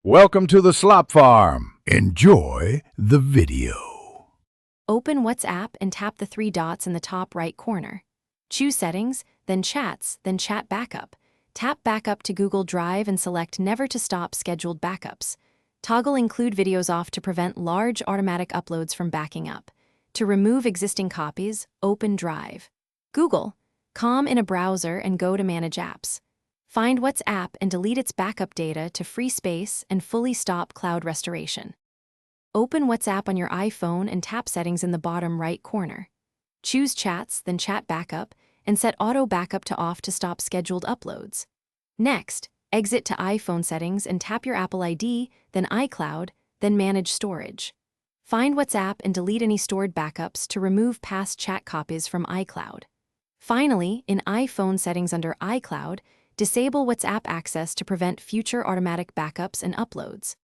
Welcome to the Slop Farm. Enjoy the video. Open WhatsApp and tap the three dots in the top right corner. Choose Settings, then Chats, then Chat Backup. Tap Backup to Google Drive and select Never to Stop Scheduled Backups. Toggle Include Videos off to prevent large automatic uploads from backing up. To remove existing copies, open Drive. Google.com in a browser and go to Manage Apps. Find WhatsApp and delete its backup data to free space and fully stop cloud restoration. Open WhatsApp on your iPhone and tap Settings in the bottom right corner. Choose Chats, then Chat Backup, and set Auto Backup to off to stop scheduled uploads. Next, exit to iPhone Settings and tap your Apple ID, then iCloud, then Manage Storage. Find WhatsApp and delete any stored backups to remove past chat copies from iCloud. Finally, in iPhone Settings under iCloud, disable WhatsApp access to prevent future automatic backups and uploads.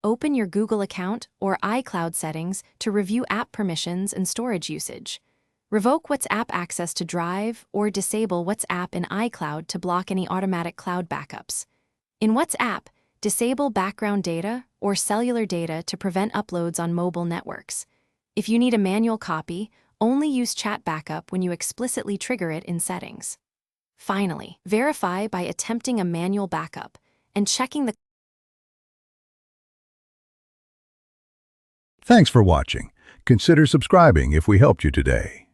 Open your Google account or iCloud settings to review app permissions and storage usage. Revoke WhatsApp access to Drive or disable WhatsApp in iCloud to block any automatic cloud backups. In WhatsApp, disable background data or cellular data to prevent uploads on mobile networks. If you need a manual copy, only use Chat Backup when you explicitly trigger it in settings. Finally, verify by attempting a manual backup and checking the. Thanks for watching. Consider subscribing if we helped you today.